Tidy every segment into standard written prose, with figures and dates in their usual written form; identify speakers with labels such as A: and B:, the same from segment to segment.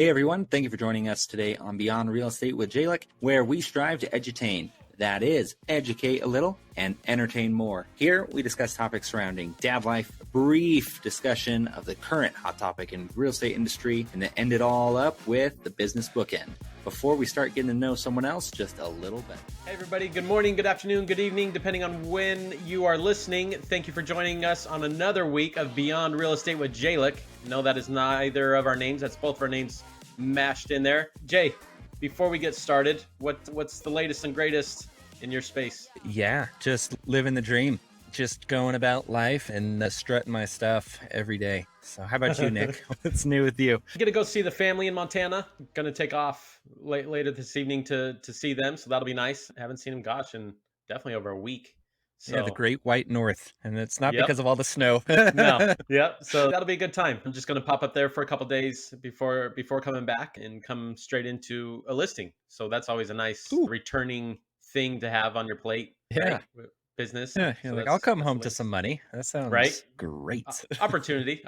A: Hey everyone, thank you for joining us today on Beyond Real Estate with Jalen, where we strive to edutain. That is, educate a little and entertain more. Here, we discuss topics surrounding dad life, brief discussion of the current hot topic in the real estate industry, and then end it all up with the business bookend. Before we start getting to know someone else just a little bit.
B: Hey everybody, good morning, good afternoon, good evening, depending on when you are listening. Thank you for joining us on another week of Beyond Real Estate with Jalen. No, that is neither of our names. That's both of our names mashed in there. Jay, before we get started, what's the latest and greatest in your space?
C: Yeah, just living the dream. Just going about life and strutting my stuff every day. So how about you, Nick? What's new with you?
B: I'm gonna go see the family in Montana. Gonna take off later this evening to see them, so that'll be nice. I haven't seen them, gosh, in definitely over a week. So,
C: Yeah, the Great White North, and it's not
B: Yep.
C: because of all the snow.
B: No, yeah, so that'll be a good time. I'm just gonna pop up there for a couple days before coming back and come straight into a listing. So that's always a nice
C: Ooh.
B: returning thing to have on your plate.
C: Yeah.
B: Right? Business.
C: Yeah,
B: So
C: like I'll come
B: that's
C: home
B: the
C: to
B: latest.
C: some money. That sounds
B: Right?
C: great.
B: Opportunity,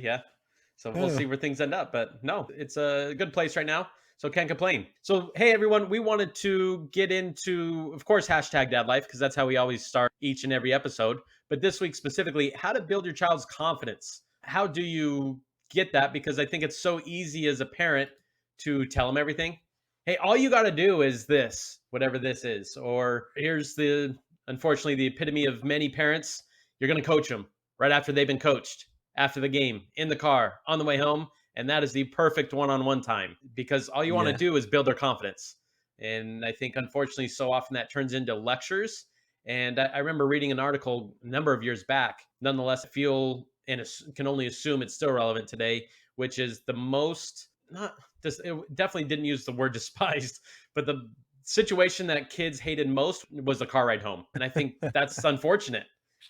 B: yeah. So we'll
C: Oh.
B: see where things end up, but no, it's a good place right now. So can't complain. So, hey, everyone, we wanted to get into, of course, hashtag dad life, because that's how we always start each and every episode. But this week specifically, how to build your child's confidence. How do you get that? Because I think it's so easy as a parent to tell them everything. Hey, all you got to do is this, whatever this is. Or here's unfortunately, the epitome of many parents. You're going to coach them right after they've been coached, after the game, in the car, on the way home. And that is the perfect one-on-one time, because all you want to
C: Yeah.
B: do is build their confidence. And I think, unfortunately, so often that turns into lectures. And I remember reading an article a number of years back. Nonetheless, I feel and can only assume it's still relevant today, which is the most, not this, it definitely didn't use the word despised, but the situation that kids hated most was the car ride home. And I think that's unfortunate,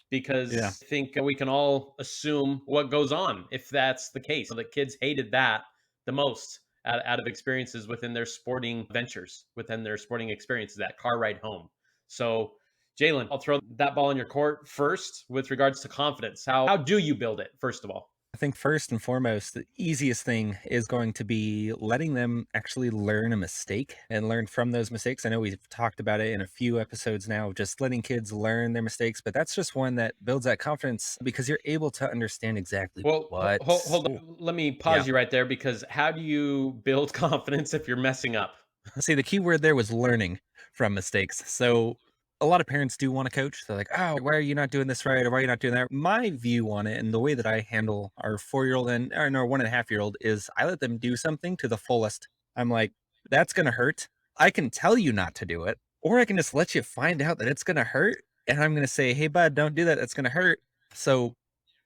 B: because
C: Yeah.
B: I think we can all assume what goes on if that's the case. So the kids hated that the most out of experiences within their sporting ventures, within their sporting experiences, that car ride home. So, Jalen, I'll throw that ball in your court first with regards to confidence. How do you build it, first of all?
C: I think first and foremost, the easiest thing is going to be letting them actually learn a mistake and learn from those mistakes. I know we've talked about it in a few episodes now, just letting kids learn their mistakes, but that's just one that builds that confidence because you're able to understand exactly
B: Well,
C: what.
B: hold on. Let me pause you right there, because how do you build confidence if you're messing up?
C: See, the key word there was learning from mistakes. So a lot of parents do want to coach. They're like, oh, why are you not doing this right? Or why are you not doing that? My view on it and the way that I handle our 4-year-old and our 1.5-year-old is I let them do something to the fullest. I'm like, that's going to hurt. I can tell you not to do it, or I can just let you find out that it's going to hurt. And I'm going to say, hey, bud, don't do that. It's going to hurt. So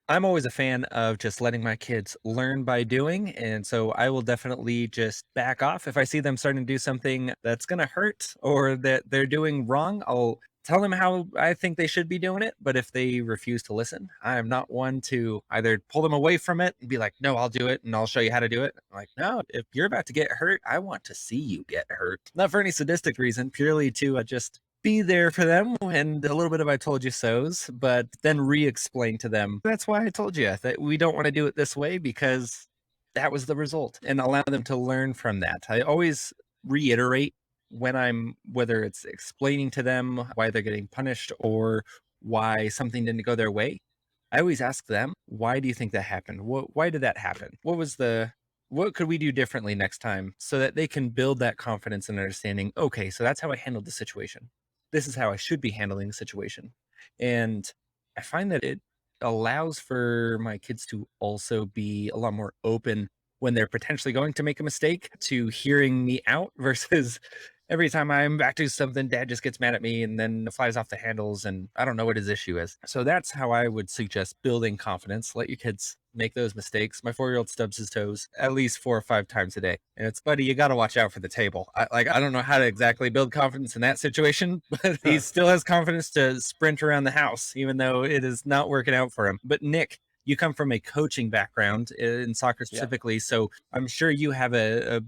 C: I'm always a fan of just letting my kids learn by doing. And so I will definitely just back off. If I see them starting to do something that's going to hurt or that they're doing wrong, I'll tell them how I think they should be doing it. But if they refuse to listen, I am not one to either pull them away from it and be like, no, I'll do it and I'll show you how to do it. I'm like, no, if you're about to get hurt, I want to see you get hurt. Not for any sadistic reason, purely to just be there for them and a little bit of I told you so's, but then re-explain to them, that's why I told you that we don't want to do it this way because that was the result, and allow them to learn from that. I always reiterate when whether it's explaining to them why they're getting punished or why something didn't go their way. I always ask them, why do you think that happened? Why did that happen? What could we do differently next time, so that they can build that confidence and understanding, okay, so that's how I handled the situation. This is how I should be handling the situation. And I find that it allows for my kids to also be a lot more open when they're potentially going to make a mistake to hearing me out versus every time I'm back to something, dad just gets mad at me and then flies off the handles and I don't know what his issue is. So that's how I would suggest building confidence. Let your kids make those mistakes. My 4-year-old stubs his toes at least 4 or 5 times a day. And it's, buddy, you got to watch out for the table. I don't know how to exactly build confidence in that situation, but he still has confidence to sprint around the house, even though it is not working out for him. But Nick, you come from a coaching background in soccer specifically. So I'm sure you have a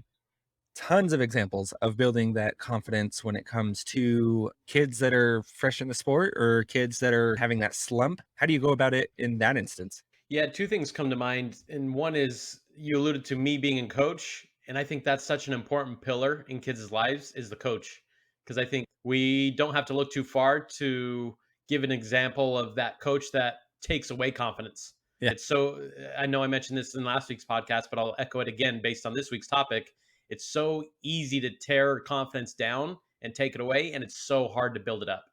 C: tons of examples of building that confidence when it comes to kids that are fresh in the sport or kids that are having that slump. How do you go about it in that instance?
B: Yeah, two things come to mind. And one is, you alluded to me being a coach. And I think that's such an important pillar in kids' lives is the coach. Because I think we don't have to look too far to give an example of that coach that takes away confidence.
C: Yeah.
B: It's so, I know I mentioned this in last week's podcast, but I'll echo it again based on this week's topic. It's so easy to tear confidence down and take it away, and it's so hard to build it up.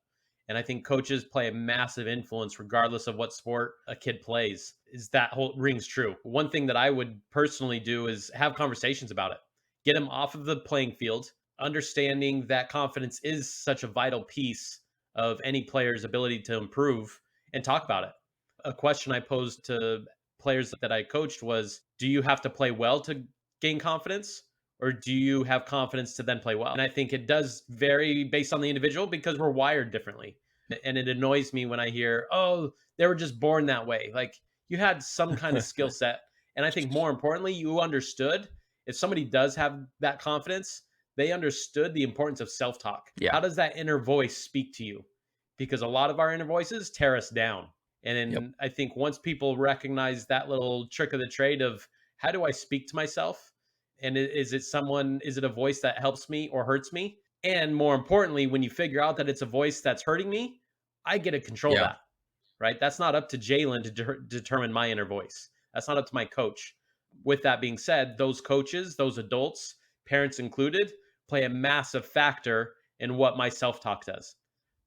B: And I think coaches play a massive influence regardless of what sport a kid plays. Is that whole rings true? One thing that I would personally do is have conversations about it. Get them off of the playing field, understanding that confidence is such a vital piece of any player's ability to improve, and talk about it. A question I posed to players that I coached was, do you have to play well to gain confidence? Or do you have confidence to then play well? And I think it does vary based on the individual because we're wired differently. And it annoys me when I hear, oh, they were just born that way. Like you had some kind of skill set. And I think more importantly, you understood if somebody does have that confidence, they understood the importance of self talk.
C: Yeah.
B: How does that inner voice speak to you? Because a lot of our inner voices tear us down. And then
C: Yep.
B: I think once people recognize that little trick of the trade of how do I speak to myself? And is it a voice that helps me or hurts me? And more importantly, when you figure out that it's a voice that's hurting me, I get to control
C: Yeah.
B: that, right? That's not up to Jalen to determine my inner voice. That's not up to my coach. With that being said, those coaches, those adults, parents included, play a massive factor in what my self-talk does.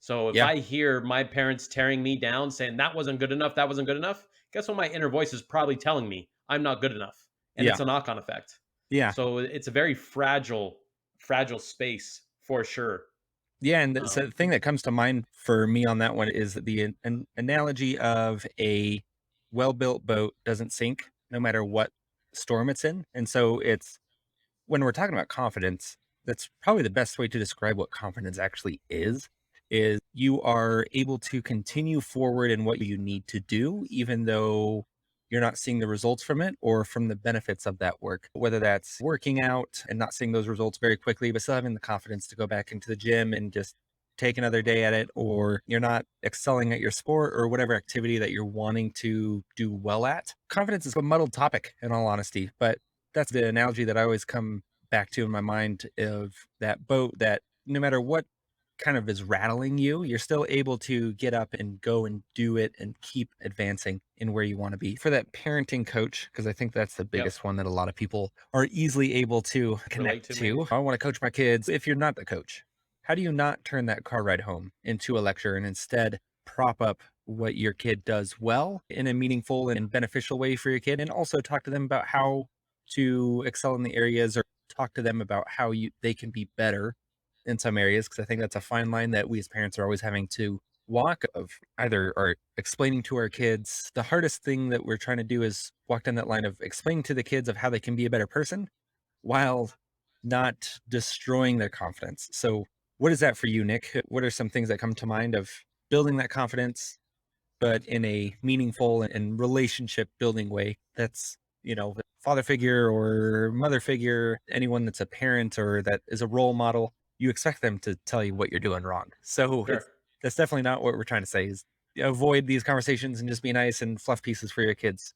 B: So if
C: Yeah.
B: I hear my parents tearing me down, saying that wasn't good enough, that wasn't good enough, guess what my inner voice is probably telling me? I'm not good enough. And
C: Yeah.
B: it's a knock-on effect.
C: Yeah.
B: So it's a very fragile space for sure.
C: Yeah, and so
B: Um,
C: the thing that comes to mind for me on that one is the an analogy of a well-built boat doesn't sink no matter what storm it's in. And so it's when we're talking about confidence, that's probably the best way to describe what confidence actually is you are able to continue forward in what you need to do, even though you're not seeing the results from it or from the benefits of that work, whether that's working out and not seeing those results very quickly, but still having the confidence to go back into the gym and just take another day at it, or you're not excelling at your sport or whatever activity that you're wanting to do well at. Confidence is a muddled topic in all honesty, but that's the analogy that I always come back to in my mind of that boat that no matter what kind of is rattling you, you're still able to get up and go and do it and keep advancing in where you want to be. For that parenting coach, because I think that's the
B: Yep.
C: biggest one that a lot of people are easily able to connect
B: to,
C: to.
B: maybe.
C: I want to coach my kids. If you're not the coach, how do you not turn that car ride home into a lecture and instead prop up what your kid does well in a meaningful and beneficial way for your kid, and also talk to them about how to excel in the areas, or talk to them about how they can be better in some areas, because I think that's a fine line that we as parents are always having to walk, of either or explaining to our kids. The hardest thing that we're trying to do is walk down that line of explaining to the kids of how they can be a better person while not destroying their confidence. So what is that for you, Nick? What are some things that come to mind of building that confidence, but in a meaningful and relationship building way? That's, father figure or mother figure, anyone that's a parent or that is a role model, you expect them to tell you what you're doing wrong. So
B: Sure.
C: that's definitely not what we're trying to say, is avoid these conversations and just be nice and fluff pieces for your kids'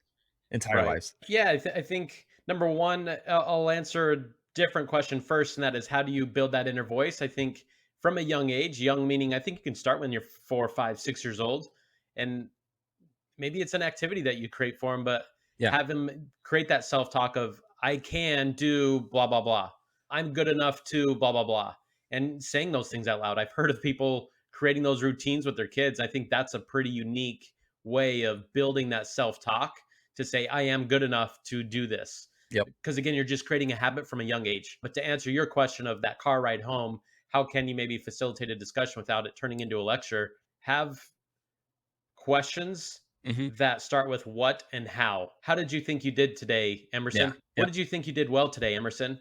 C: entire lives.
B: Yeah, I think number one, I'll answer a different question first, and that is, how do you build that inner voice? I think from a young age, young meaning I think you can start when you're 4, 5, 6 years old, and maybe it's an activity that you create for them, but
C: Yeah.
B: have them create that self talk of I can do blah blah blah. I'm good enough to blah blah blah, and saying those things out loud. I've heard of people creating those routines with their kids. I think that's a pretty unique way of building that self talk to say I am good enough to do this.
C: Yep.
B: Because again, you're just creating a habit from a young age. But to answer your question of that car ride home, how can you maybe facilitate a discussion without it turning into a lecture? Have questions
C: Mm-hmm.
B: that start with what and how. How did you think you did today, Emerson?
C: Yeah.
B: What did you think you did well today, Emerson?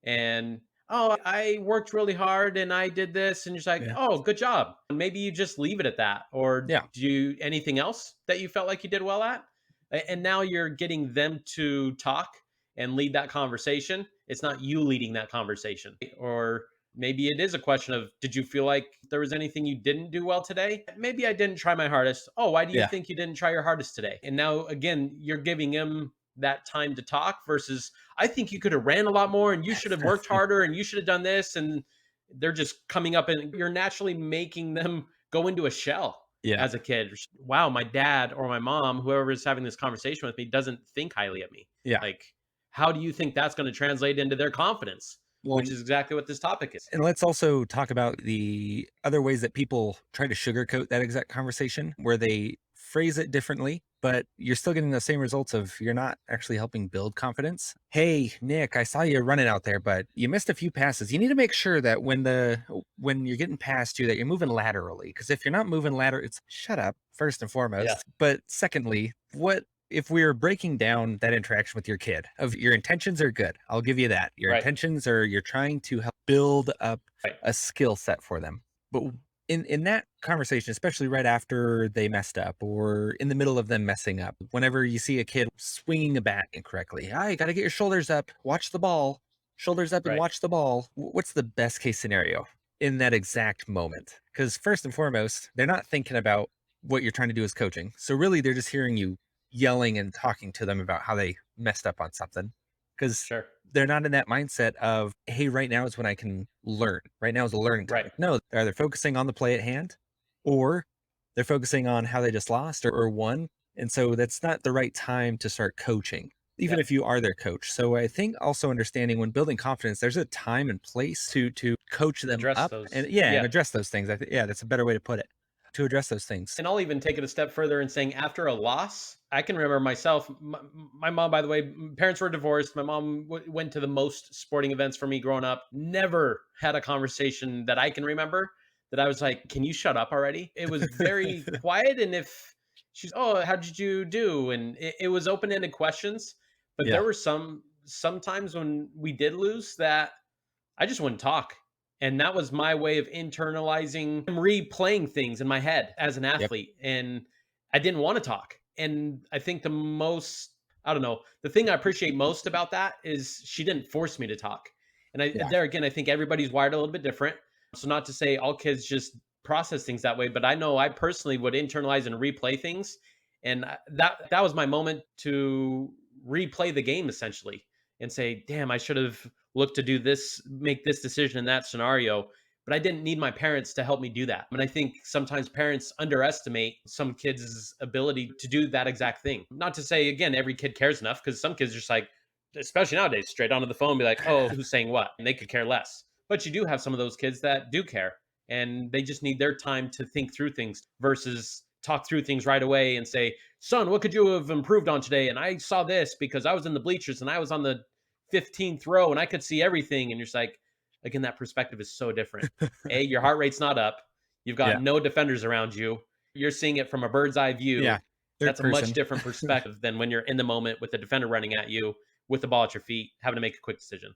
B: And oh, I worked really hard and I did this. And you're just like,
C: Yeah.
B: oh, good job. Maybe you just leave it at that. Or
C: Yeah.
B: do you anything else that you felt like you did well at? And now you're getting them to talk and lead that conversation. It's not you leading that conversation. Or maybe it is a question of, did you feel like there was anything you didn't do well today? Maybe I didn't try my hardest. Oh, why do you
C: Yeah.
B: think you didn't try your hardest today? And now, again, you're giving them that time to talk versus I think you could have ran a lot more and you should have worked harder and you should have done this. And they're just coming up and you're naturally making them go into a shell
C: Yeah.
B: as a kid. Wow, my dad or my mom, whoever is having this conversation with me, doesn't think highly of me.
C: Yeah.
B: Like, how do you think that's going to translate into their confidence?
C: Well,
B: Which is exactly what this topic is.
C: and let's also talk about the other ways that people try to sugarcoat that exact conversation where they phrase it differently, but you're still getting the same results of you're not actually helping build confidence. Hey, Nick, I saw you running out there, but you missed a few passes. You need to make sure that when you're getting past you that you're moving laterally. Because if you're not moving lateral, it's shut up, first and foremost.
B: Yeah.
C: But secondly, what if we're breaking down that interaction with your kid of your intentions are good, I'll give you that. Your
B: Right.
C: intentions are you're trying to help build up
B: Right.
C: a skill set for them. But in that conversation, especially right after they messed up or in the middle of them messing up, whenever you see a kid swinging a bat incorrectly, you got to get your shoulders up, watch the ball, shoulders up and
B: Right.
C: watch the ball. What's the best case scenario in that exact moment? Because first and foremost, they're not thinking about what you're trying to do as coaching. So really, they're just hearing you yelling and talking to them about how they messed up on something because
B: Sure.
C: they're not in that mindset of, hey, right now is when I can learn. Right now is a learning time.
B: Right.
C: No, they're either focusing on the play at hand or they're focusing on how they just lost or won. And so that's not the right time to start coaching, even
B: Yeah.
C: if you are their coach. So I think also understanding when building confidence, there's a time and place to coach them
B: Address
C: up
B: those.
C: and
B: Yeah.
C: and address those things. That's a better way to put it, to address those things.
B: And I'll even take it a step further and saying after a loss, I can remember myself. My mom, by the way, parents were divorced. My mom went to the most sporting events for me growing up. Never had a conversation that I can remember that I was like, "Can you shut up already?" It was very quiet. And if she's, "Oh, how did you do?" and it was open ended questions. But
C: Yeah.
B: there were sometimes when we did lose that I just wouldn't talk. And that was my way of internalizing, replaying things in my head as an athlete. And I didn't want to talk. And I think I don't know, the thing I appreciate most about that is she didn't force me to talk. And
C: Yeah.
B: there again, I think everybody's wired a little bit different. So not to say all kids just process things that way, but I know I personally would internalize and replay things. And that was my moment to replay the game essentially and say, damn, I should have looked to do this, make this decision in that scenario. But I didn't need my parents to help me do that. And I think sometimes parents underestimate some kids' ability to do that exact thing. Not to say, again, every kid cares enough, because some kids are just like, especially nowadays, straight onto the phone, be like, oh, who's saying what? And they could care less. But you do have some of those kids that do care and they just need their time to think through things versus talk through things right away and say, son, what could you have improved on today? And I saw this because I was in the bleachers and I was on the 15th row and I could see everything. And you're just like, again, that perspective is so different. A, your heart rate's not up. You've got
C: Yeah.
B: no defenders around you. You're seeing it from a bird's eye view.
C: Yeah.
B: That's a much different perspective than when you're in the moment with the defender running at you with the ball at your feet, having to make a quick decision.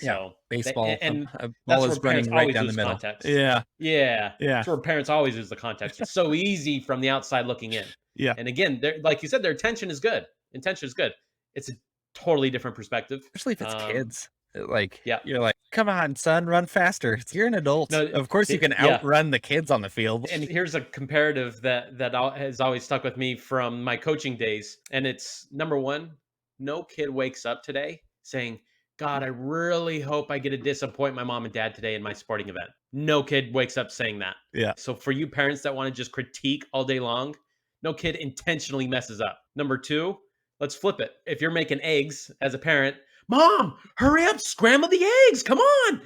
C: Yeah.
B: So
C: Baseball,
B: and
C: a
B: that's
C: ball
B: where
C: is running
B: parents
C: right
B: always
C: down the
B: lose
C: middle.
B: context.
C: Yeah.
B: Yeah.
C: Yeah.
B: That's where parents always lose the context. It's so easy from the outside looking in.
C: Yeah.
B: And again, like you said, their intention is good. Intention is good. It's a totally different perspective.
C: Especially if it's kids. Like,
B: yeah.
C: You're like, come on, son, run faster. You're an adult.
B: No,
C: of course you can outrun the kids on the field.
B: And here's a comparative that has always stuck with me from my coaching days. And it's number one, no kid wakes up today saying, God, I really hope I get to disappoint my mom and dad today in my sporting event. No kid wakes up saying that.
C: Yeah.
B: So for you parents that want to just critique all day long, no kid intentionally messes up. Number two, let's flip it. If you're making eggs as a parent, Mom, hurry up, scramble the eggs. Come on.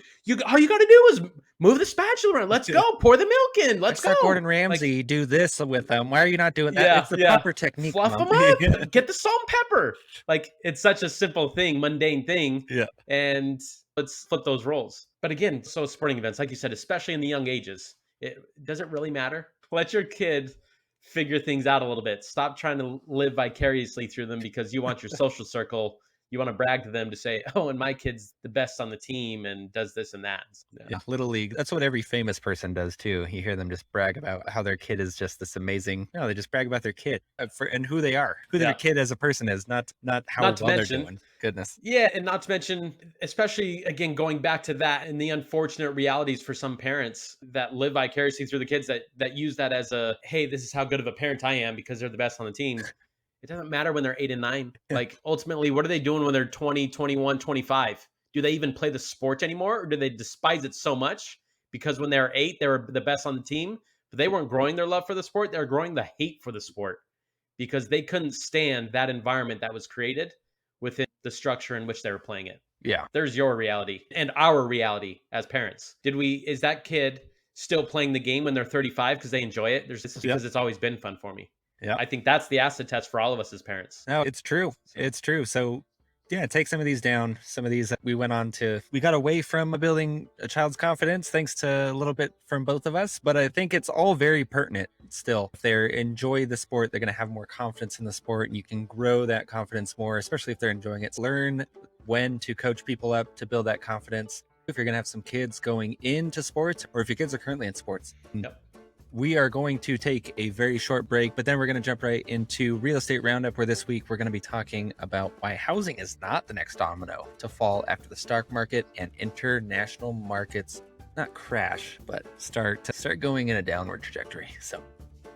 B: All you got to do is move the spatula around. Let's go. Pour the milk in. Let's go.
C: Gordon Ramsay, do this with them. Why are you not doing that?
B: Yeah,
C: it's the proper technique.
B: Fluff them up. Get the salt and pepper. Like, it's such a simple thing, mundane thing.
C: Yeah.
B: And let's flip those roles. But again, so sporting events, like you said, especially in the young ages, it doesn't really matter. Let your kid figure things out a little bit. Stop trying to live vicariously through them because you want your social circle. You want to brag to them to say, oh, and my kid's the best on the team and does this and that.
C: Yeah, Little League. That's what every famous person does too. You hear them just brag about how their kid is just this amazing. No, they just brag about their kid and who they are, who their kid as a person is, not how well they're doing. Goodness.
B: Yeah, and not to mention, especially again going back to that and the unfortunate realities for some parents that live vicariously through the kids that use that as a, hey, this is how good of a parent I am because they're the best on the team. It doesn't matter when they're 8 and 9. Like, ultimately, what are they doing when they're 20, 21, 25? Do they even play the sport anymore, or do they despise it so much because when they were 8, they were the best on the team, but they weren't growing their love for the sport. They were growing the hate for the sport because they couldn't stand that environment that was created within the structure in which they were playing it.
C: Yeah.
B: There's your reality and our reality as parents. Is that kid still playing the game when they're 35 because they enjoy it? This is because it's always been fun for me.
C: Yeah.
B: I think that's the acid test for all of us as parents.
C: No, it's true. It's true. So yeah, take some of these down. Some of these we got away from building a child's confidence thanks to a little bit from both of us, but I think it's all very pertinent still. If they enjoy the sport, they're going to have more confidence in the sport, and you can grow that confidence more, especially if they're enjoying it. Learn when to coach people up to build that confidence. If you're going to have some kids going into sports, or if your kids are currently in sports.
B: Yep.
C: We are going to take a very short break, but then we're going to jump right into Real Estate Roundup, where this week we're going to be talking about why housing is not the next domino to fall after the stock market and international markets not crash, but start going in a downward trajectory. So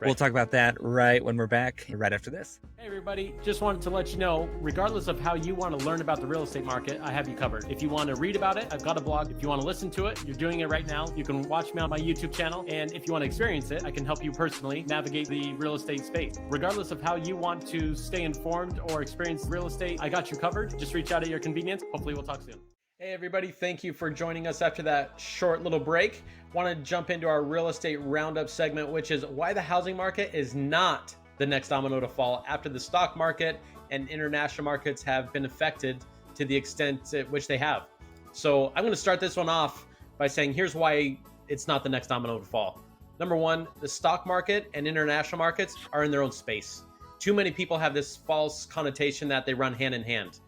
C: we'll talk about that right when we're back, right after this.
B: Hey everybody, just wanted to let you know, regardless of how you want to learn about the real estate market, I have you covered. If you want to read about it, I've got a blog. If you want to listen to it, you're doing it right now. You can watch me on my YouTube channel. And if you want to experience it, I can help you personally navigate the real estate space. Regardless of how you want to stay informed or experience real estate, I got you covered. Just reach out at your convenience. Hopefully we'll talk soon. Hey everybody, thank you for joining us after that short little break. Want to jump into our real estate roundup segment, which is why the housing market is not the next domino to fall after the stock market and international markets have been affected to the extent at which they have. So I'm going to start this one off by saying here's why it's not the next domino to fall. Number one, the stock market and international markets are in their own space. Too many people have this false connotation that they run hand in hand.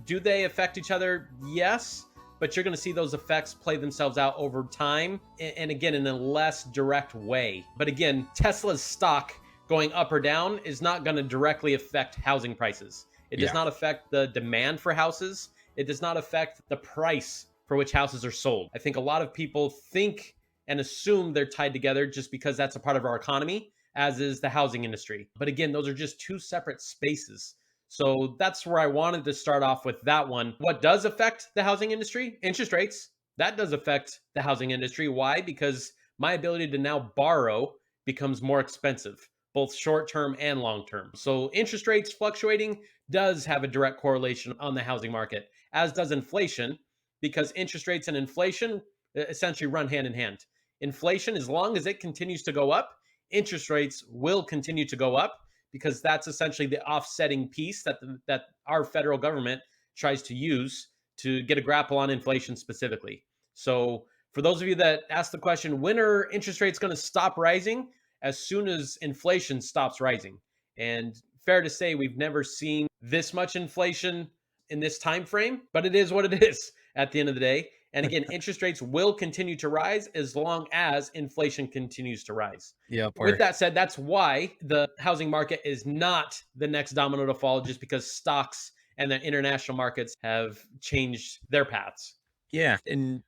B: Do they affect each other? Yes, but you're going to see those effects play themselves out over time, and again, in a less direct way. But again, Tesla's stock going up or down is not going to directly affect housing prices. It does not affect the demand for houses. It does not affect the price for which houses are sold. I think a lot of people think and assume they're tied together just because that's a part of our economy, as is the housing industry. But again, those are just two separate spaces. So that's where I wanted to start off with that one. What does affect the housing industry? Interest rates. That does affect the housing industry. Why? Because my ability to now borrow becomes more expensive, both short-term and long-term. So interest rates fluctuating does have a direct correlation on the housing market, as does inflation, because interest rates and inflation essentially run hand in hand. Inflation, as long as it continues to go up, interest rates will continue to go up, because that's essentially the offsetting piece that our federal government tries to use to get a grapple on inflation specifically. So for those of you that ask the question, when are interest rates going to stop rising? As soon as inflation stops rising. And fair to say, we've never seen this much inflation in this time frame, but it is what it is at the end of the day. And again, interest rates will continue to rise as long as inflation continues to rise.
C: Yeah.
B: With that said, that's why the housing market is not the next domino to fall, just because stocks and the international markets have changed their paths.
C: Yeah. And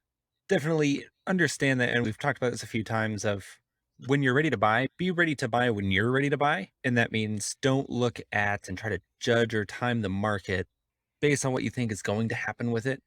C: definitely understand that. And we've talked about this a few times of when you're ready to buy, be ready to buy when you're ready to buy. And that means don't look at and try to judge or time the market based on what you think is going to happen with it.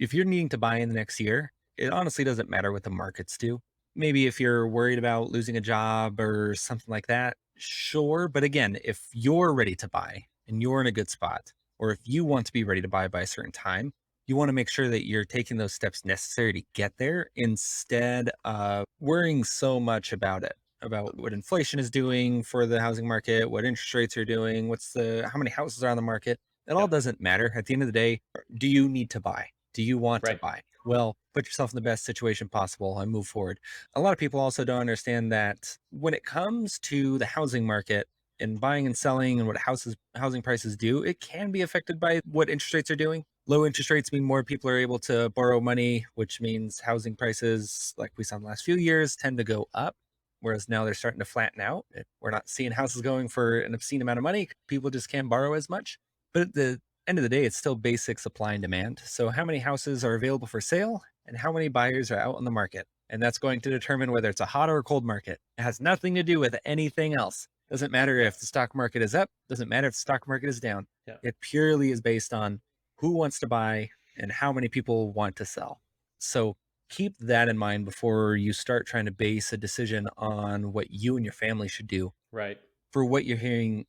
C: If you're needing to buy in the next year, it honestly doesn't matter what the markets do. Maybe if you're worried about losing a job or something like that, sure. But again, if you're ready to buy and you're in a good spot, or if you want to be ready to buy by a certain time, you want to make sure that you're taking those steps necessary to get there instead of worrying so much about it, about what inflation is doing for the housing market, what interest rates are doing, how many houses are on the market. It all doesn't matter. At the end of the day, do you need to buy? Do you want to buy? Well, put yourself in the best situation possible and move forward. A lot of people also don't understand that when it comes to the housing market and buying and selling and what housing prices do, it can be affected by what interest rates are doing. Low interest rates mean more people are able to borrow money, which means housing prices, like we saw in the last few years, tend to go up. Whereas now they're starting to flatten out. We're not seeing houses going for an obscene amount of money. People just can't borrow as much. But at the end of the day, it's still basic supply and demand. So how many houses are available for sale and how many buyers are out on the market? And that's going to determine whether it's a hot or a cold market. It has nothing to do with anything else. Doesn't matter if the stock market is up, doesn't matter if the stock market is down.
B: Yeah.
C: It purely is based on who wants to buy and how many people want to sell. So keep that in mind before you start trying to base a decision on what you and your family should do
B: Right.
C: for what you're hearing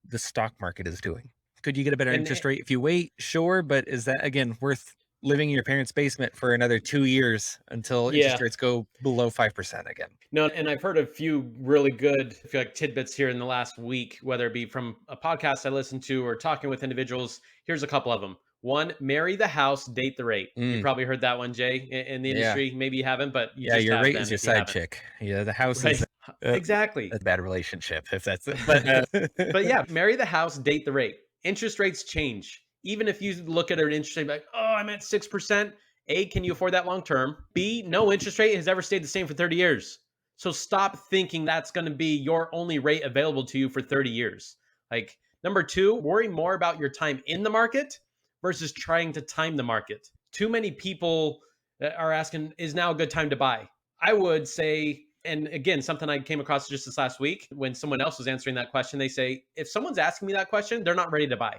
C: the stock market is doing. Could you get a better
B: And
C: interest rate if you wait? Sure, but is that again worth living in your parents' basement for another 2 years until interest
B: yeah.
C: rates go below 5% again?
B: No, and I've heard a few really good, I feel like, tidbits here in the last week, whether it be from a podcast I listened to or talking with individuals. Here's a couple of them. One, marry the house, date the rate. You probably heard that one, Jay, in the
C: Yeah.
B: industry. Maybe you haven't, but you
C: Yeah,
B: just
C: your
B: have
C: rate
B: then
C: is your
B: if you
C: side
B: haven't.
C: chick. Yeah, the house
B: Right.
C: is
B: Exactly.
C: a bad relationship if that's it. But
B: But yeah, marry the house, date the rate. Interest rates change. Even if you look at an interest rate like, oh, I'm at 6%. A, can you afford that long term? B, no interest rate has ever stayed the same for 30 years. So stop thinking that's going to be your only rate available to you for 30 years. Like, number two, worry more about your time in the market versus trying to time the market. Too many people are asking, is now a good time to buy? I would say, and again, something I came across just this last week when someone else was answering that question, they say, if someone's asking me that question, they're not ready to buy.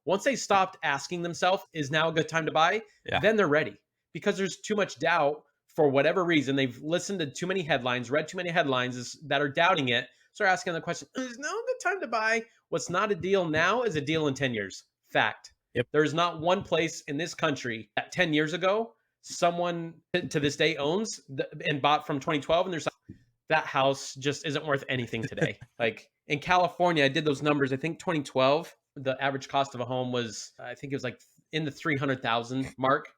B: Once they stopped asking themselves, is now a good time to buy?
C: Yeah.
B: Then they're ready because there's too much doubt for whatever reason. They've listened to too many headlines, read too many headlines that are doubting it. So they're asking the question, is now a good time to buy? What's not a deal now is a deal in 10 years. Fact.
C: Yep.
B: There's not one place in this country that 10 years ago, someone to this day owns and bought from 2012. And there's like, that house just isn't worth anything today. Like in California, I did those numbers. I think 2012, the average cost of a home was, I think it was like in the 300,000 mark,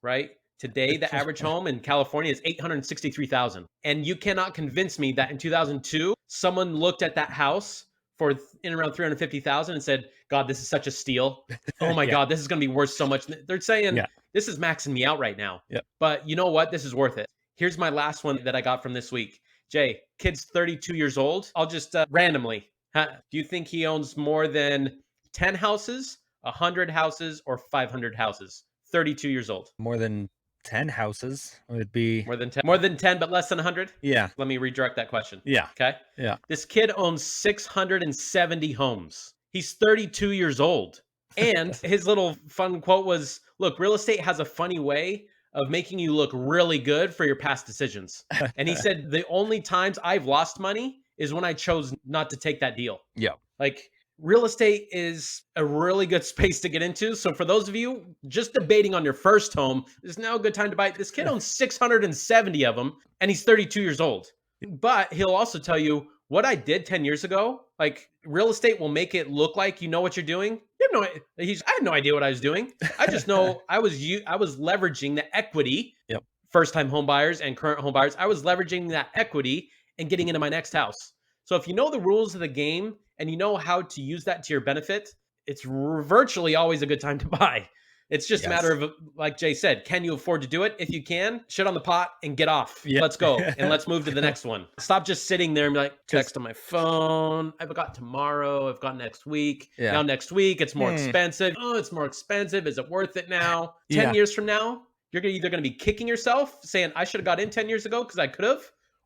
B: right? Today, the average home in California is 863,000. And you cannot convince me that in 2002, someone looked at that house for in around 350,000 and said, God, this is such a steal. Oh my
C: Yeah.
B: God, this is going to be worth so much. They're saying,
C: Yeah.
B: this is maxing me out right now.
C: Yep.
B: But you know what? This is worth it. Here's my last one that I got from this week. Jay, kid's 32 years old. I'll just randomly. Do you think he owns more than 10 houses, 100 houses, or 500 houses? 32 years old.
C: More than 10 houses would be
B: More than 10. More than 10, but less than 100?
C: Yeah.
B: Let me redirect that question.
C: Yeah.
B: Okay.
C: Yeah.
B: This kid owns 670 homes. He's 32 years old. And his little fun quote was, look, real estate has a funny way of making you look really good for your past decisions. And he said, the only times I've lost money is when I chose not to take that deal.
C: Yeah.
B: Like, real estate is a really good space to get into. So for those of you just debating on your first home, is now a good time to buy it. This kid owns 670 of them and he's 32 years old. But he'll also tell you what I did 10 years ago. Like, real estate will make it look like you know what you're doing. I had no idea what I was doing. I just know I was leveraging the equity.
C: Yep.
B: First time home buyers and current home buyers. I was leveraging that equity and getting into my next house. So if you know the rules of the game and you know how to use that to your benefit, it's virtually always a good time to buy. It's just a matter of, like Jay said, can you afford to do it? If you can, shit on the pot and get off.
C: Yep.
B: Let's go. And let's move to the next one. Stop just sitting there and be like, text on my phone. I've got tomorrow. I've got next week.
C: Yeah.
B: Now next week, it's more expensive. Oh, it's more expensive. Is it worth it now? 10 years from now, you're either going to be kicking yourself saying, I should have got in 10 years ago because I could have.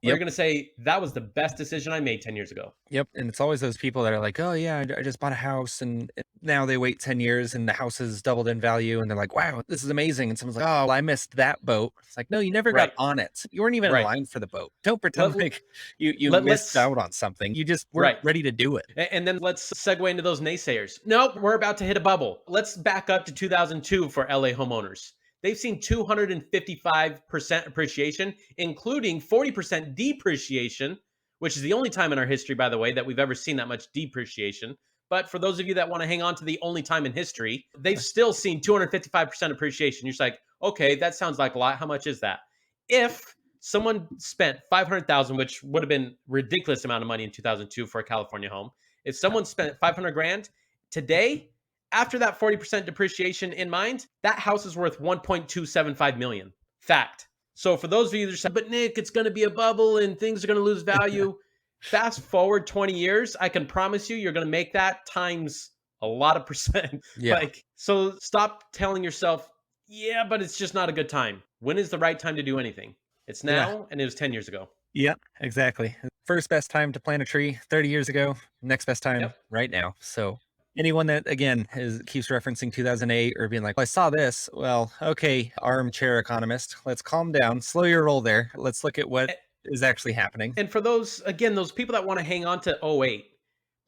B: Or you're going to say, that was the best decision I made 10 years ago.
C: Yep. And it's always those people that are like, oh, yeah, I just bought a house and now they wait 10 years and the house has doubled in value. And they're like, wow, this is amazing. And someone's like, oh, well, I missed that boat. It's like, no, you never got on it. You weren't even in line for the boat. Don't pretend like you missed out on something. You just weren't ready to do it.
B: And then let's segue into those naysayers. Nope, we're about to hit a bubble. Let's back up to 2002 for LA homeowners. They've seen 255% appreciation, including 40% depreciation, which is the only time in our history, by the way, that we've ever seen that much depreciation. But for those of you that want to hang on to the only time in history, they've still seen 255% appreciation. You're just like, okay, that sounds like a lot. How much is that? If someone spent $500,000, which would have been a ridiculous amount of money in 2002 for a California home, if someone spent $500,000 today, after that 40% depreciation in mind, that house is worth $1.275 million. Fact. So for those of you that say, but Nick, it's going to be a bubble and things are going to lose value. Fast forward 20 years, I can promise you're going to make that times a lot of percent.
C: Yeah.
B: So stop telling yourself, yeah, but it's just not a good time. When is the right time to do anything? It's now, and it was 10 years ago.
C: Yep, exactly. First best time to plant a tree 30 years ago, next best time
B: Yep.
C: right now. So anyone that again keeps referencing 2008 or being like, well, I saw this. Well, okay, armchair economist, let's calm down, slow your roll there. Let's look at what is actually happening.
B: And for those, again, those people that want to hang on to '08,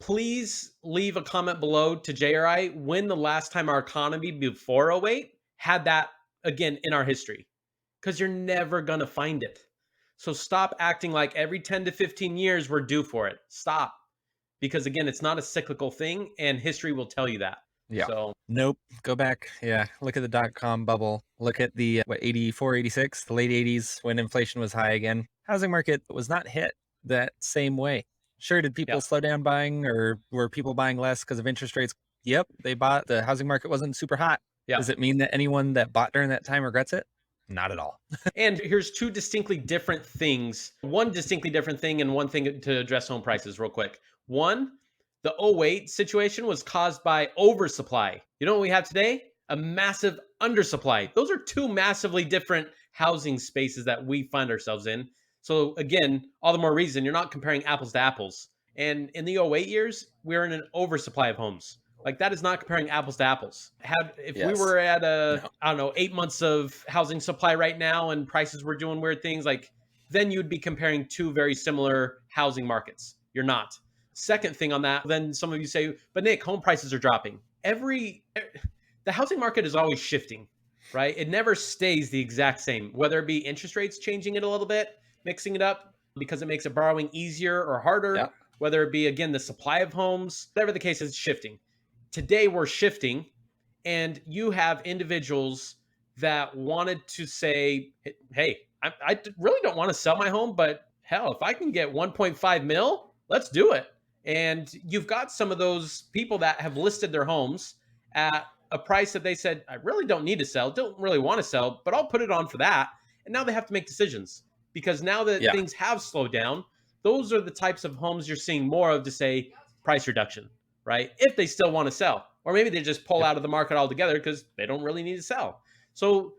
B: please leave a comment below to J or I when the last time our economy before '08 had that again in our history, because you're never going to find it. So stop acting like every 10 to 15 years we're due for it. Stop. Because again, it's not a cyclical thing and history will tell you that.
C: Yeah.
B: So
C: Nope. Go back. Yeah. Look at the dot-com bubble. Look at the 84, 86, the late 80s when inflation was high again. Housing market was not hit that same way. Sure, did people slow down buying, or were people buying less because of interest rates? Yep, they bought. The housing market wasn't super hot. Does it mean that anyone that bought during that time regrets it? Not at all.
B: And here's two distinctly different things. One distinctly different thing and one thing to address home prices real quick. One, the '08 situation was caused by oversupply. You know what we have today? A massive undersupply. Those are two massively different housing spaces that we find ourselves in. So again, all the more reason you're not comparing apples to apples. And in the '08 years, we're in an oversupply of homes. Like that is not comparing apples to apples. If we were at I don't know, 8 months of housing supply right now and prices were doing weird things, like then you'd be comparing two very similar housing markets. You're not. Second thing on that, then some of you say, but Nick, home prices are dropping. The housing market is always shifting, right? It never stays the exact same, whether it be interest rates changing it a little bit, mixing it up because it makes it borrowing easier or harder, whether it be, again, the supply of homes, whatever the case is, shifting. Today we're shifting, and you have individuals that wanted to say, hey, I really don't want to sell my home, but hell, if I can get 1.5 mil, let's do it. And you've got some of those people that have listed their homes at a price that they said, I really don't need to sell, don't really want to sell, but I'll put it on for that. And now they have to make decisions, because now that things have slowed down, those are the types of homes you're seeing more of to say price reduction, right? If they still want to sell, or maybe they just pull out of the market altogether because they don't really need to sell. So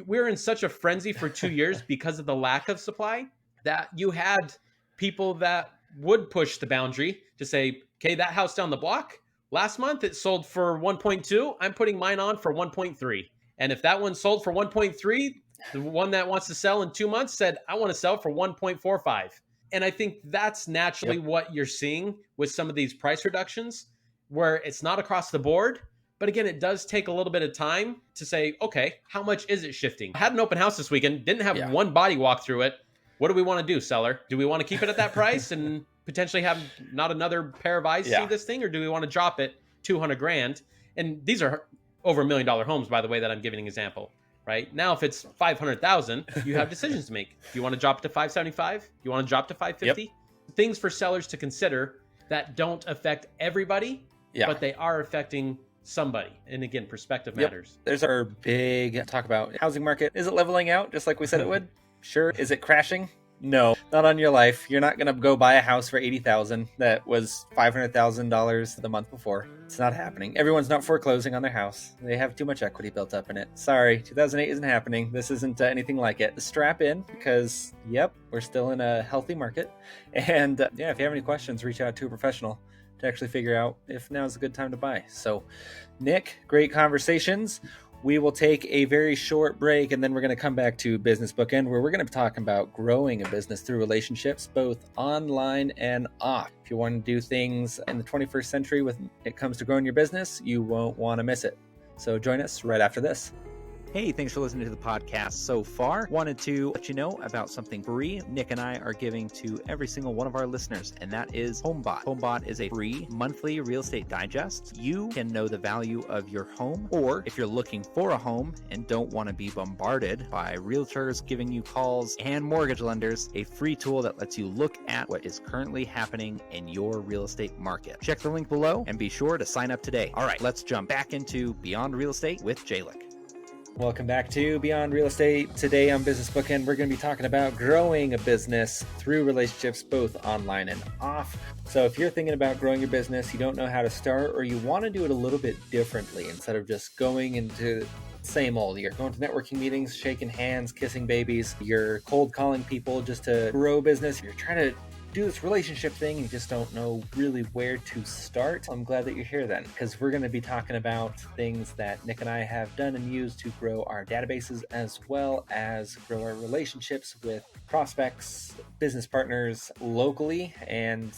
B: we're in such a frenzy for 2 years because of the lack of supply that you had people that would push the boundary to say, okay, that house down the block, last month it sold for 1.2. I'm putting mine on for 1.3. And if that one sold for 1.3, the one that wants to sell in 2 months said, I want to sell for 1.45. And I think that's naturally what you're seeing with some of these price reductions, where it's not across the board. But again, it does take a little bit of time to say, okay, how much is it shifting? I had an open house this weekend, didn't have one body walk through it. What do we want to do, seller? Do we want to keep it at that price and potentially have not another pair of eyes see this thing? Or do we want to drop it 200 grand? And these are over $1 million homes, by the way, that I'm giving an example. Right now, if it's 500,000, you have decisions to make. Do you want to drop it to 575? Do you want to drop to 550? Things for sellers to consider that don't affect everybody, but they are affecting somebody. And again, perspective matters.
C: There's our big talk about housing market. Is it leveling out just like we said it would? Sure. Is it crashing? No, not on your life. You're not going to go buy a house for $80,000 that was $500,000 the month before. It's not happening. Everyone's not foreclosing on their house. They have too much equity built up in it. Sorry, 2008 isn't happening. This isn't anything like it. Strap in, because, we're still in a healthy market. And if you have any questions, reach out to a professional to actually figure out if now's a good time to buy. So, Nick, great conversations. We will take a very short break, and then we're going to come back to Business Bookend, where we're going to be talking about growing a business through relationships, both online and off. If you want to do things in the 21st century when it comes to growing your business, you won't want to miss it. So join us right after this. Hey, thanks for listening to the podcast so far. Wanted to let you know about something free Nick and I are giving to every single one of our listeners, and that is HomeBot. HomeBot is a free monthly real estate digest. You can know the value of your home, or if you're looking for a home and don't want to be bombarded by realtors giving you calls and mortgage lenders, a free tool that lets you look at what is currently happening in your real estate market. Check the link below and be sure to sign up today. All right, let's jump back into Beyond Real Estate with Jalen. Welcome back to Beyond Real Estate. Today on Business Bookend, we're going to be talking about growing a business through relationships, both online and off. So if you're thinking about growing your business, you don't know how to start, or you want to do it a little bit differently instead of just going into same old. You're going to networking meetings, shaking hands, kissing babies. You're cold calling people just to grow business. You're trying to do this relationship thing. You just don't know really where to start. I'm glad that you're here then, because we're going to be talking about things that Nick and I have done and used to grow our databases, as well as grow our relationships with prospects, business partners locally and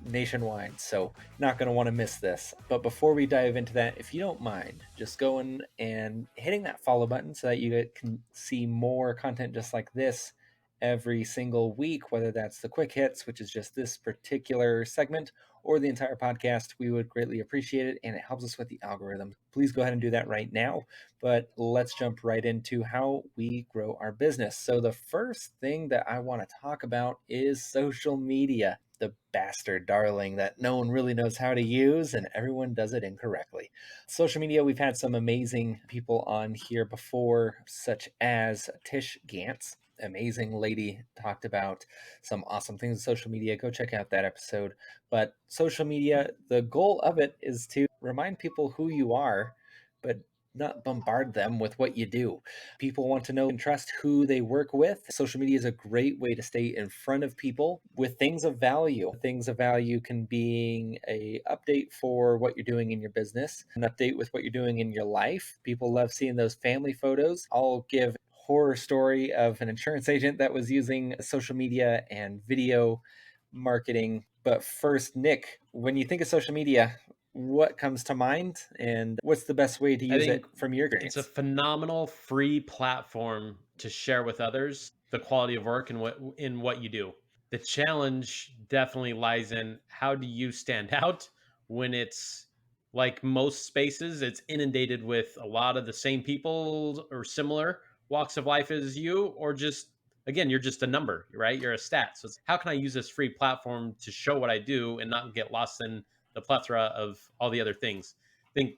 C: nationwide. So not going to want to miss this. But before we dive into that, if you don't mind just going and hitting that follow button so that you can see more content just like this every single week, whether that's the quick hits, which is just this particular segment, or the entire podcast, we would greatly appreciate it, and it helps us with the algorithm. Please go ahead and do that right now. But let's jump right into how we grow our business. So the first thing that I want to talk about is social media, the bastard darling that no one really knows how to use and everyone does it incorrectly. Social media, we've had some amazing people on here before, such as Tish Gantz. Amazing lady, talked about some awesome things with social media. Go check out that episode. But social media, the goal of it is to remind people who you are, but not bombard them with what you do. People want to know and trust who they work with. Social media is a great way to stay in front of people with things of value. Things of value can be a update for what you're doing in your business, an update with what you're doing in your life. People love seeing those family photos. I'll give horror story of an insurance agent that was using social media and video marketing. But first, Nick, when you think of social media, what comes to mind and what's the best way to use it from your experience?
B: It's a phenomenal free platform to share with others the quality of work and what you do. The challenge definitely lies in how do you stand out when it's like most spaces, it's inundated with a lot of the same people or similar walks of life as you, or just again, you're just a number, right? You're a stat. So it's how can I use this free platform to show what I do and not get lost in the plethora of all the other things? I think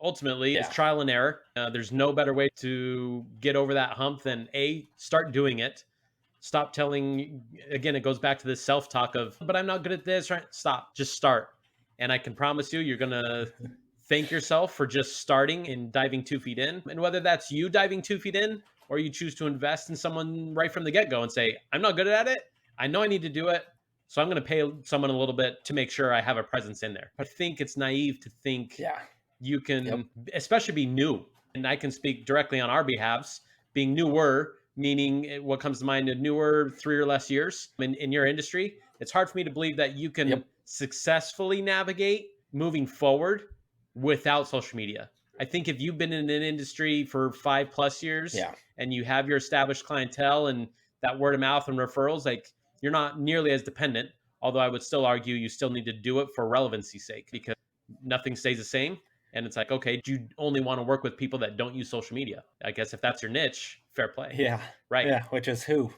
B: ultimately it's trial and error. There's no better way to get over that hump than start doing it. Stop telling, again, it goes back to this self-talk of, but I'm not good at this, right? Stop, just start. And I can promise you're going to thank yourself for just starting and diving 2 feet in. And whether that's you diving 2 feet in, or you choose to invest in someone right from the get-go and say, I'm not good at it. I know I need to do it. So I'm going to pay someone a little bit to make sure I have a presence in there. I think it's naive to think you can, especially be new. And I can speak directly on our behalves, being newer, meaning what comes to mind, a newer 3 or less years in your industry. It's hard for me to believe that you can successfully navigate moving forward without social media. I think if you've been in an industry for 5+ years and you have your established clientele and that word of mouth and referrals, like you're not nearly as dependent. Although I would still argue you still need to do it for relevancy's sake, because nothing stays the same. And it's like, okay, do you only want to work with people that don't use social media? I guess if that's your niche, fair play.
C: Yeah.
B: Right.
C: Yeah. Which is who?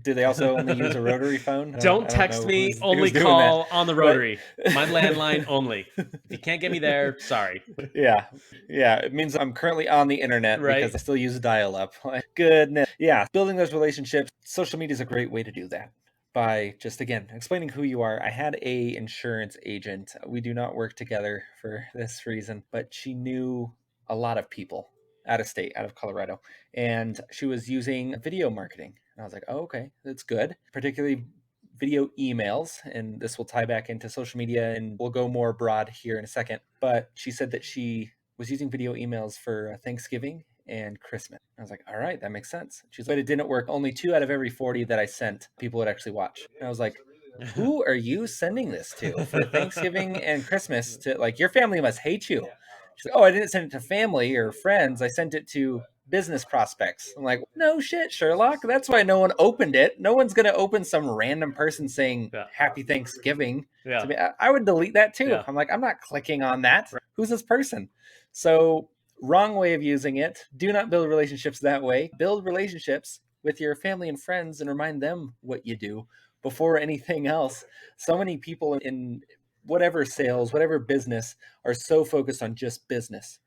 C: Do they also only use a rotary phone?
B: Don't text me, only call on the rotary. My landline only. If you can't get me there, sorry.
C: Yeah. It means I'm currently on the internet because I still use dial-up. Goodness. Yeah. Building those relationships. Social media is a great way to do that. By just, again, explaining who you are. I had a insurance agent. We do not work together for this reason, but she knew a lot of people out of state, out of Colorado, and she was using video marketing. And I was like, oh, okay, that's good. Particularly video emails, and this will tie back into social media, and we'll go more broad here in a second. But she said that she was using video emails for Thanksgiving and Christmas. I was like, all right, that makes sense. She's like, but it didn't work. Only 2 out of every 40 that I sent, people would actually watch. And I was like, who are you sending this to for Thanksgiving and Christmas? To like, your family must hate you. She's like, oh, I didn't send it to family or friends. I sent it to business prospects. I'm like, no shit, Sherlock. That's why no one opened it. No one's going to open some random person saying Happy Thanksgiving to me. I would delete that too. I'm like, I'm not clicking on that. Who's this person? So wrong way of using it. Do not build relationships that way. Build relationships with your family and friends and remind them what you do before anything else. So many people in whatever sales, whatever business are so focused on just business.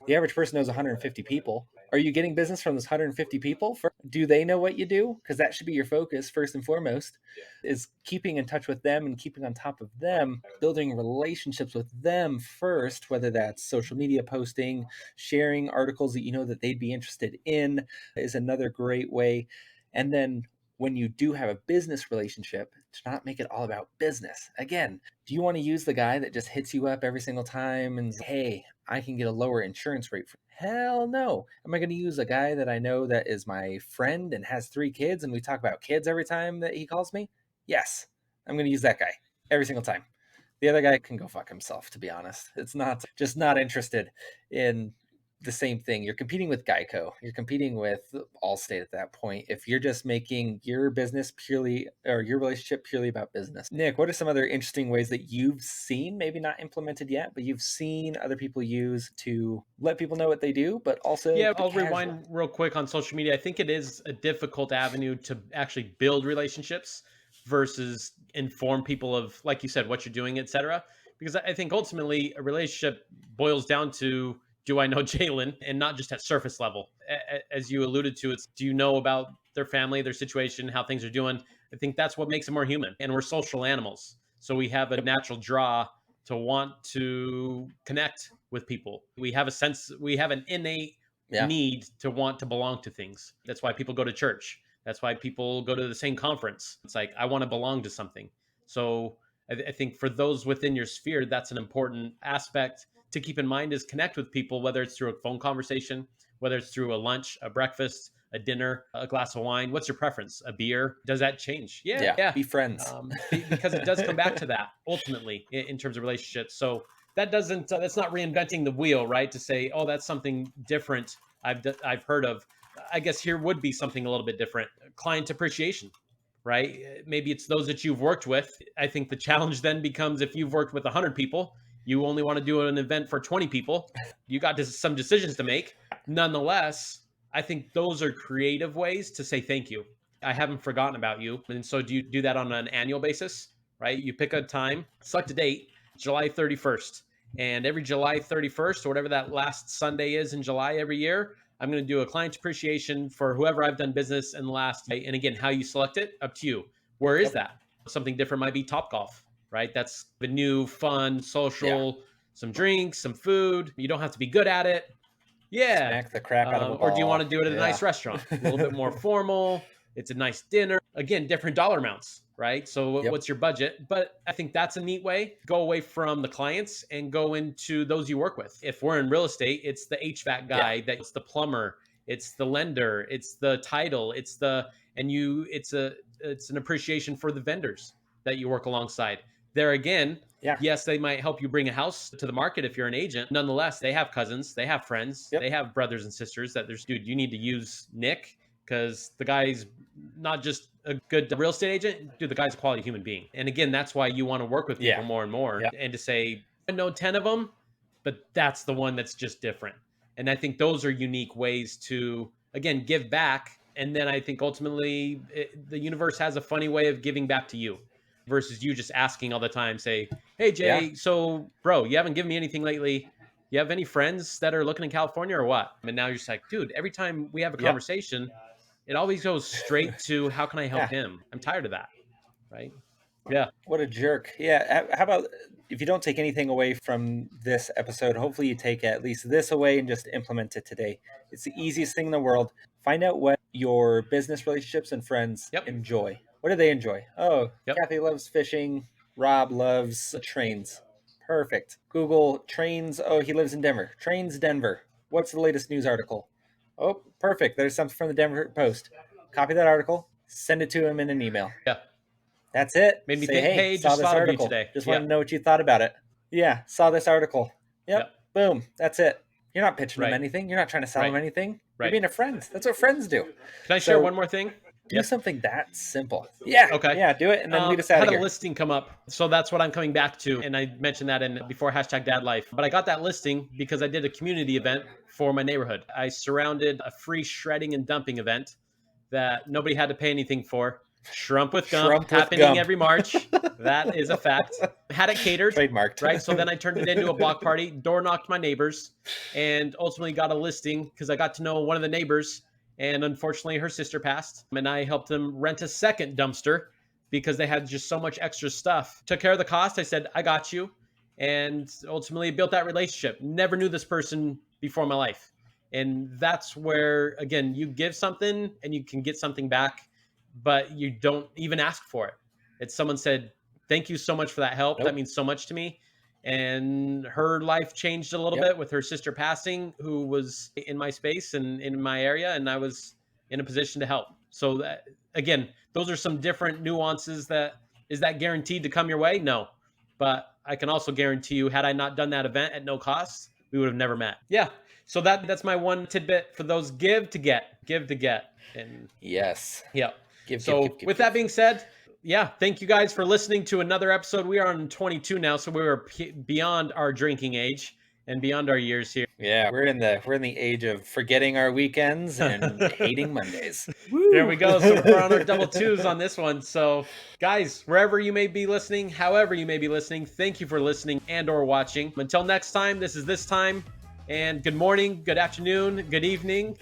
C: The average person knows 150 people.
A: Are you getting business from those 150 people? Do they know what you do? Because that should be your focus first and foremost, is keeping in touch with them and keeping on top of them, building relationships with them first, whether that's social media posting, sharing articles that you know that they'd be interested in is another great way. And then when you do have a business relationship, to not make it all about business. Again, do you want to use the guy that just hits you up every single time and hey, I can get a lower insurance rate? Hell no. Am I going to use a guy that I know that is my friend and has 3 kids and we talk about kids every time that he calls me? Yes, I'm going to use that guy every single time. The other guy can go fuck himself, to be honest. It's not interested in the same thing. You're competing with Geico. You're competing with Allstate at that point. If you're just making your business purely or your relationship purely about business. Nick, what are some other interesting ways that you've seen, maybe not implemented yet, but you've seen other people use to let people know what they do, but also
B: I'll rewind real quick on social media. I think it is a difficult avenue to actually build relationships versus inform people of, like you said, what you're doing, etc. Because I think ultimately a relationship boils down to, do I know Jalen? And not just at surface level. As you alluded to, it's, do you know about their family, their situation, how things are doing? I think that's what makes them more human. And we're social animals. So we have a natural draw to want to connect with people. We have an innate need to want to belong to things. That's why people go to church. That's why people go to the same conference. It's like, I want to belong to something. So I think for those within your sphere, that's an important aspect to keep in mind, is connect with people, whether it's through a phone conversation, whether it's through a lunch, a breakfast, a dinner, a glass of wine. What's your preference? A beer? Does that change? Yeah.
A: Be friends.
B: Because it does come back to that ultimately in terms of relationships. So that's not reinventing the wheel, right? To say, oh, that's something different I've heard of. I guess here would be something a little bit different. Client appreciation, right? Maybe it's those that you've worked with. I think the challenge then becomes, if you've worked with 100 people, you only want to do an event for 20 people. You got some decisions to make. Nonetheless, I think those are creative ways to say thank you. I haven't forgotten about you. And so do you do that on an annual basis, right? You pick a time, select a date, July 31st. And every July 31st, or whatever that last Sunday is in July every year, I'm going to do a client appreciation for whoever I've done business in the last. And again, how you select it, up to you. Where is that? Something different might be Topgolf, right? That's the new, fun, social, some drinks, some food. You don't have to be good at it. Yeah.
A: Smack the crap out of a ball.
B: Or do you want to do it at a nice restaurant? A little bit more formal. It's a nice dinner. Again, different dollar amounts, right? So what's your budget? But I think that's a neat way. Go away from the clients and go into those you work with. If we're in real estate, it's the HVAC guy, it's the plumber, it's the lender, it's the title, it's an appreciation for the vendors that you work alongside. There again, yes, they might help you bring a house to the market if you're an agent. Nonetheless, they have cousins, they have friends, they have brothers and sisters that dude, you need to use Nick, because the guy's not just a good real estate agent, dude, the guy's a quality human being. And again, that's why you want to work with people more and more, and to say, I know 10 of them, but that's the one that's just different. And I think those are unique ways to, again, give back. And then I think ultimately the universe has a funny way of giving back to you versus you just asking all the time, say, hey, Jay, so bro, you haven't given me anything lately. You have any friends that are looking in California or what? And now you're just like, dude, every time we have a conversation, it always goes straight to, how can I help him? I'm tired of that. Right. Yeah.
A: What a jerk. Yeah. How about, if you don't take anything away from this episode, hopefully you take at least this away and just implement it today. It's the easiest thing in the world. Find out what your business relationships and friends enjoy. What do they enjoy? Oh, Kathy loves fishing. Rob loves trains. Perfect. Google trains. Oh, he lives in Denver. Trains Denver. What's the latest news article? Oh, perfect. There's something from the Denver Post. Copy that article. Send it to him in an email.
B: Yeah.
A: That's it.
B: Made me think, hey,
A: saw
B: just
A: this
B: thought
A: article
B: of you today.
A: Just want to know what you thought about it. Yeah, saw this article. Yep. Boom. That's it. You're not pitching them anything. You're not trying to sell them anything. You're being a friend. That's what friends do.
B: Can I share one more thing?
A: Do something that simple. Yeah.
B: Okay.
A: Yeah, do it and then lead us out
B: of here. I
A: here.
B: had a listing come up. So that's what I'm coming back to. And I mentioned that before #dadlife. But I got that listing because I did a community event for my neighborhood. I surrounded a free shredding and dumping event that nobody had to pay anything for. Shrimp with Gump,
C: Shrimp with
B: happening
C: Gump.
B: every March. That is a fact. Had it catered.
C: Trademarked.
B: Right? So then I turned it into a block party, door knocked my neighbors, and ultimately got a listing because I got to know one of the neighbors. And unfortunately, her sister passed. And I helped them rent a second dumpster because they had just so much extra stuff. Took care of the cost. I said, I got you. And ultimately built that relationship. Never knew this person before my life. And that's where, again, you give something and you can get something back, but you don't even ask for it. It's someone said, thank you so much for that help.
C: Nope.
B: That means so much to me. And her life changed a little bit with her sister passing, who was in my space and in my area, and I was in a position to help. So that, again, those are some different nuances. That is that guaranteed to come your way? No, but I can also guarantee you, had I not done that event at no cost, we would have never met. Yeah. So that's my one tidbit for those give to get. And
C: Yes.
B: yeah.
C: Give,
B: with that being said, yeah, thank you guys for listening to another episode. We are on 22 now, so we were beyond our drinking age and beyond our years here.
C: Yeah, we're in the age of forgetting our weekends and hating Mondays.
B: There we go. So we're on our double twos on this one. So guys, wherever you may be listening, however you may be listening, thank you for listening and or watching. Until next time, this is This Time, and good morning, good afternoon, good evening,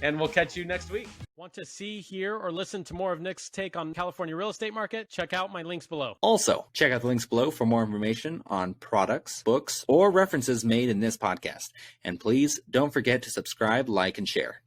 B: and we'll catch you next week. Want to see, hear, or listen to more of Nick's take on California real estate market? Check out my links below.
A: Also, check out the links below for more information on products, books, or references made in this podcast. And please don't forget to subscribe, like, and share.